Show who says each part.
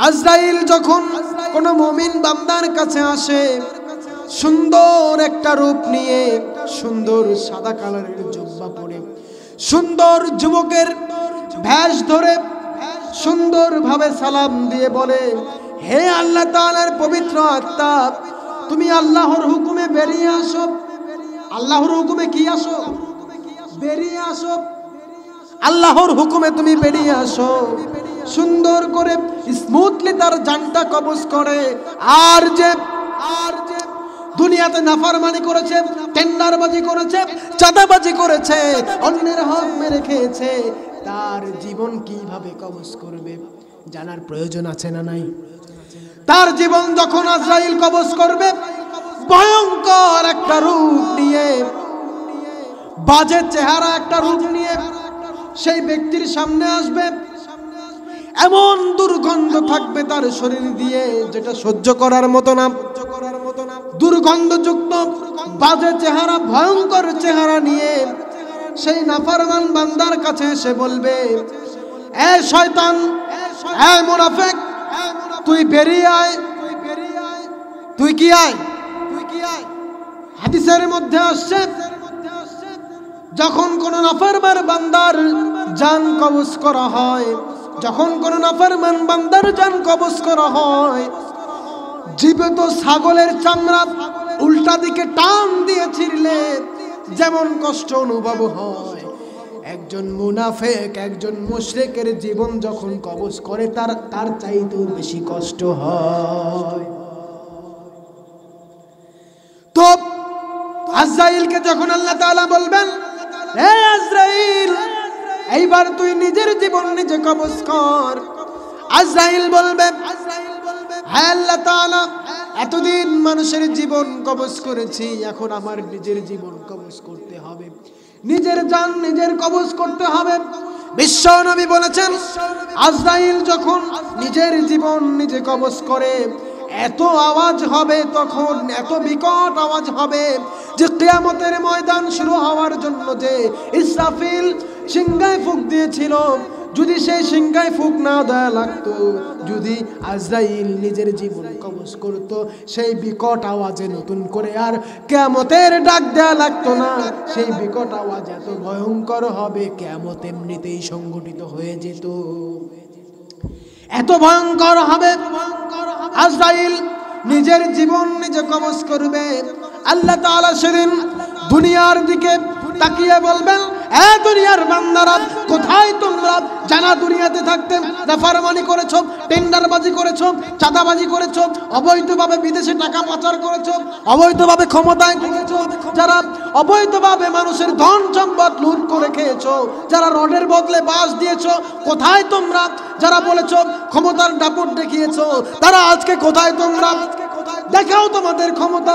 Speaker 1: আজরাইল যখন কোন মুমিন বান্দার কাছে আসে, সুন্দর একটা রূপ নিয়ে, সুন্দর সাদা কালারের জুব্বা পরে, সুন্দর যুবকের ভেষ ধরে সুন্দরভাবে সালাম দিয়ে বলে, হে আল্লাহ তাআলার পবিত্র আত্মা, তুমি আল্লাহর হুকুমে বেরিয়ে আসো। আল্লাহর হুকুমে কি আসো? বেরিয়ে আসো। আল্লাহর হুকুমে তুমি বেরিয়ে আসো। সুন্দর করে স্মুথলি তার জানটা কবজ করে। আর যে দুনিয়াতে নাফরমানি করেছে, টেন্ডারবাজি করেছে, চাঁদাবাজি করেছে, অন্যের হক মেরে খেয়েছে, তার জীবন কিভাবে কবজ করবে জানার প্রয়োজন আছে না নাই? তার জীবন যখন আজরাইল কবজ করবে, ভয়ঙ্কর একটা রূপ নিয়ে, বাজে চেহারা একটা রূপ নিয়ে সেই ব্যক্তির সামনে আসবে। এমন দুর্গন্ধ থাকবে তার শরীর দিয়ে, যেটা সহ্য করার মতো না। দুর্গন্ধযুক্ত বাজে চেহারা, ভয়ঙ্কর চেহারা নিয়ে সেই নাফরমান বান্দার কাছে এসে বলবে, এ শয়তান, এ মুনাফিক, তুই বেরিয়ে আয়। তুই কি আয়? হাদিসের মধ্যে আসছে, যখন কোন নাফরমান বান্দার জান কবজ করা হয়, যখন কোন নাফরমান বান্দার জান কবজ করা হয়, জীবিত ছাগলের চামড়া উল্টা দিকে টান দিয়ে ছিঁড়লে যেমন কষ্ট অনুভব হয়, একজন মুনাফিক, একজন মুশরিকের জীবন যখন কবজ করে তার চাইতেও বেশি কষ্ট হয়। তো আজরাইলকে যখন আল্লাহ তাআলা বলবেন, হে আজরাইল, এইবার তুই নিজের জীবন নিজে কবজ কর। আজরাইল বলবে, হে আল্লাহ তাআলা, এতদিন মানুষের জীবন কবজ করেছি, এখন আমার নিজের জীবন কবজ করতে হবে, নিজের জান নিজের কবজ করতে হবে। বিশ্ব নবী বলেছেন, আজরাইল যখন নিজের জীবন নিজে কবজ করে, এত আওয়াজ হবে, তখন এত বিকট আওয়াজ হবে যে কিয়ামতের ময়দান শুরু হওয়ার জন্য যে ইসরাফিল সিংহায় ফুঁক দিয়েছিল, যদি সেই সিংহায় ফুঁক না দেয়া লাগতো, যদি আজরাইল নিজের জীবন কবজ করত, সেই বিকট আওয়াজে নতুন করে আর কিয়ামতের ডাক দেয়া লাগতো না। সেই বিকট আওয়াজ এত ভয়ঙ্কর হবে, কিয়ামত এমনিতেই সংঘটিত হয়ে যেত। এত ভয়ঙ্কর হবে। আজরাইল নিজের জীবন নিজে কবজ করবে। আল্লাহ তাআলা সেদিন দুনিয়ার দিকে তাকিয়ে বলবেন, এ দুনিয়ার বান্দারা, কোথায় তোমরা? জানা দুনিয়াতে থাকতে নাফরমানি করেছো, টেন্ডারবাজি করেছো, চাঁদাবাজি করেছো, অবৈধভাবে বিদেশে টাকা পাচার করেছো, অবৈধভাবে ক্ষমতায় থেকেছো, যারা অবৈধভাবে মানুষের ধন সম্পদ লুট করে খেয়েছো, যারা রডের বদলে বাঁশ দিয়েছো, কোথায় তোমরা? যারা বলেছো ক্ষমতার দাপট দেখিয়েছো, তারা আজকে কোথায় তোমরা? দেখাও তোমাদের ক্ষমতা।